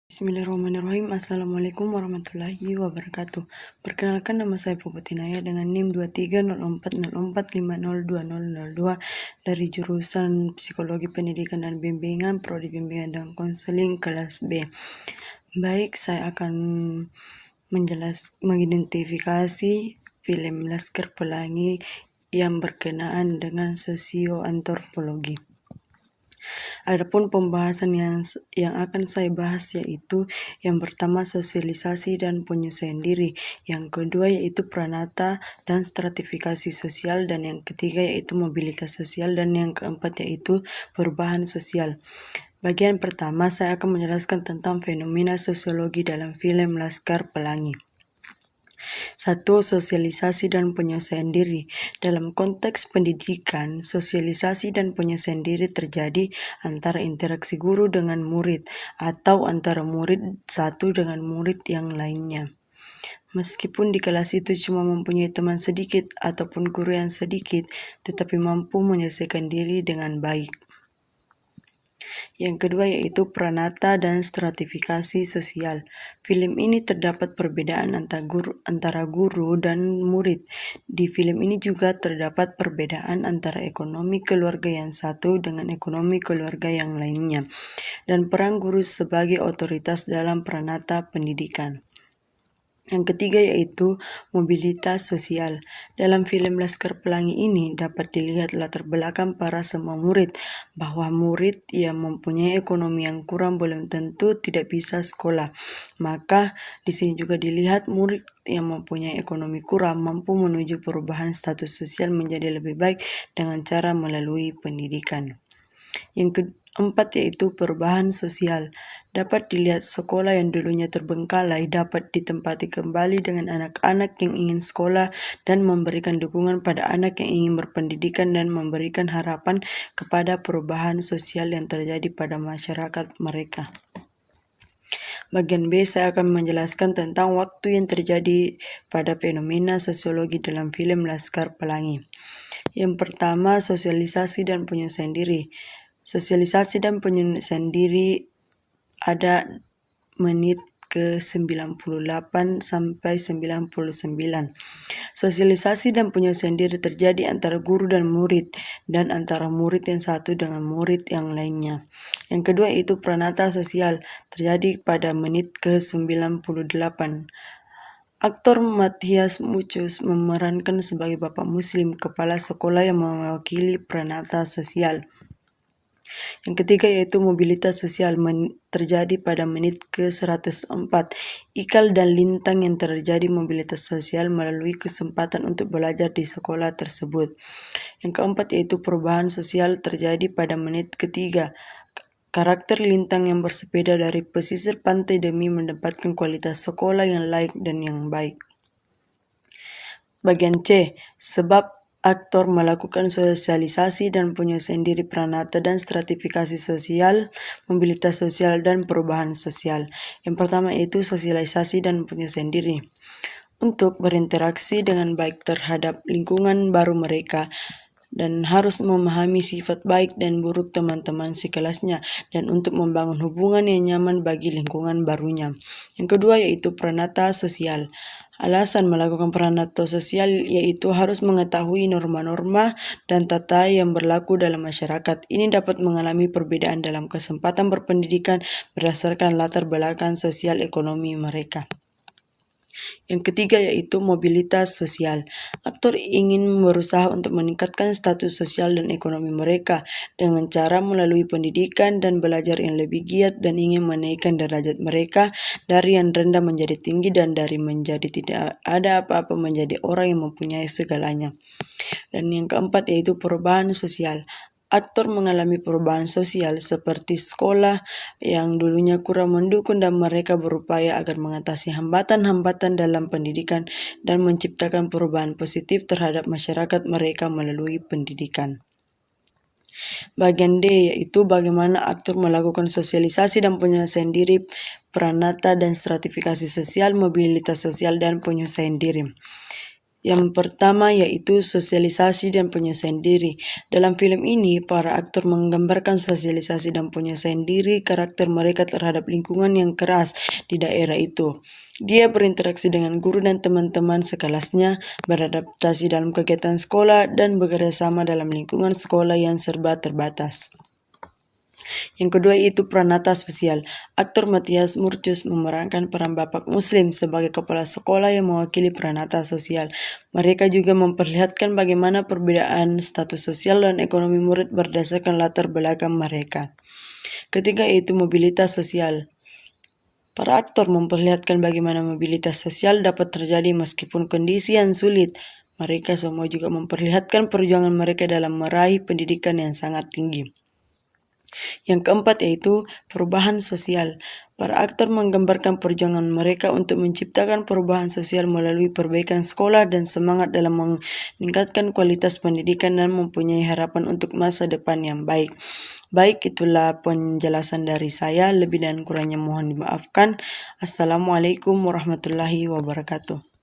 Bismillahirrahmanirrahim. Assalamualaikum warahmatullahi wabarakatuh. Perkenalkan, nama saya Puputinaya dengan NIM 230404502002 dari jurusan Psikologi Pendidikan dan Bimbingan, Prodi Bimbingan dan Konseling kelas B. Baik, saya akan mengidentifikasi film Laskar Pelangi yang berkenaan dengan sosioantropologi. Adapun pembahasan yang akan saya bahas yaitu yang pertama sosialisasi dan penyelesaian diri, yang kedua yaitu pranata dan stratifikasi sosial, dan yang ketiga yaitu mobilitas sosial, dan yang keempat yaitu perubahan sosial. Bagian pertama saya akan menjelaskan tentang fenomena sosiologi dalam film Laskar Pelangi. 1. Sosialisasi dan penyelesaian diri. Dalam konteks pendidikan, sosialisasi dan penyelesaian diri terjadi antara interaksi guru dengan murid atau antara murid satu dengan murid yang lainnya. Meskipun di kelas itu cuma mempunyai teman sedikit ataupun guru yang sedikit, tetapi mampu menyelesaikan diri dengan baik. Yang kedua yaitu pranata dan stratifikasi sosial. Film ini terdapat perbedaan antara guru dan murid. Di film ini juga terdapat perbedaan antara ekonomi keluarga yang satu dengan ekonomi keluarga yang lainnya, dan peran guru sebagai otoritas dalam pranata pendidikan. Yang ketiga yaitu mobilitas sosial. Dalam film Laskar Pelangi ini dapat dilihat latar belakang para semua murid, bahwa murid yang mempunyai ekonomi yang kurang belum tentu tidak bisa sekolah. Maka di sini juga dilihat murid yang mempunyai ekonomi kurang mampu menuju perubahan status sosial menjadi lebih baik dengan cara melalui pendidikan. Yang keempat yaitu perubahan sosial. Dapat dilihat sekolah yang dulunya terbengkalai dapat ditempati kembali dengan anak-anak yang ingin sekolah dan memberikan dukungan pada anak yang ingin berpendidikan dan memberikan harapan kepada perubahan sosial yang terjadi pada masyarakat mereka. Bagian B saya akan menjelaskan tentang waktu yang terjadi pada fenomena sosiologi dalam film Laskar Pelangi. Yang pertama, sosialisasi dan penyelesaian diri. Sosialisasi dan penyelesaian diri ada menit ke 98 sampai 99. Sosialisasi dan penyelesaian diri terjadi antara guru dan murid, dan antara murid yang satu dengan murid yang lainnya. Yang kedua yaitu pranata sosial, terjadi pada menit ke 98. Aktor Matthias Muchus memerankan sebagai Bapak Muslim, kepala sekolah yang mewakili pranata sosial. Yang ketiga yaitu mobilitas sosial, terjadi pada menit ke 104. Ikal dan Lintang yang terjadi mobilitas sosial melalui kesempatan untuk belajar di sekolah tersebut. Yang keempat yaitu perubahan sosial, terjadi pada menit ketiga. Karakter Lintang yang bersepeda dari pesisir pantai demi mendapatkan kualitas sekolah yang layak dan yang baik. Bagian C, sebab aktor melakukan sosialisasi dan penyelesaian diri pranata dan stratifikasi sosial, mobilitas sosial, dan perubahan sosial. Yang pertama yaitu sosialisasi dan penyelesaian diri. Untuk berinteraksi dengan baik terhadap lingkungan baru mereka, dan harus memahami sifat baik dan buruk teman-teman sekelasnya, dan untuk membangun hubungan yang nyaman bagi lingkungan barunya. Yang kedua yaitu pranata sosial. Alasan melakukan pranata sosial yaitu harus mengetahui norma-norma dan tata yang berlaku dalam masyarakat. Ini dapat mengalami perbedaan dalam kesempatan berpendidikan berdasarkan latar belakang sosial ekonomi mereka. Yang ketiga yaitu mobilitas sosial. Aktor ingin berusaha untuk meningkatkan status sosial dan ekonomi mereka dengan cara melalui pendidikan dan belajar yang lebih giat, dan ingin menaikkan derajat mereka dari yang rendah menjadi tinggi, dan dari menjadi tidak ada apa-apa menjadi orang yang mempunyai segalanya. Dan yang keempat yaitu perubahan sosial. Aktor mengalami perubahan sosial seperti sekolah yang dulunya kurang mendukung, dan mereka berupaya agar mengatasi hambatan-hambatan dalam pendidikan dan menciptakan perubahan positif terhadap masyarakat mereka melalui pendidikan. Bagian D yaitu bagaimana aktor melakukan sosialisasi dan penyelesaian diri, pranata dan stratifikasi sosial, mobilitas sosial, dan penyelesaian diri. Yang pertama yaitu sosialisasi dan penyelesaian diri. Dalam film ini, para aktor menggambarkan sosialisasi dan penyelesaian diri karakter mereka terhadap lingkungan yang keras di daerah itu. Dia berinteraksi dengan guru dan teman-teman sekelasnya, beradaptasi dalam kegiatan sekolah, dan bekerja sama dalam lingkungan sekolah yang serba terbatas. Yang kedua yaitu pranata sosial. Aktor Matias Murcus memerankan peran Bapak Muslim sebagai kepala sekolah yang mewakili pranata sosial. Mereka juga memperlihatkan bagaimana perbedaan status sosial dan ekonomi murid berdasarkan latar belakang mereka. Ketiga yaitu mobilitas sosial. Para aktor memperlihatkan bagaimana mobilitas sosial dapat terjadi meskipun kondisi yang sulit. Mereka semua juga memperlihatkan perjuangan mereka dalam meraih pendidikan yang sangat tinggi. Yang keempat yaitu perubahan sosial. Para aktor menggambarkan perjuangan mereka untuk menciptakan perubahan sosial melalui perbaikan sekolah dan semangat dalam meningkatkan kualitas pendidikan dan mempunyai harapan untuk masa depan yang baik. Baik, itulah penjelasan dari saya. Lebih dan kurangnya mohon dimaafkan. Assalamualaikum warahmatullahi wabarakatuh.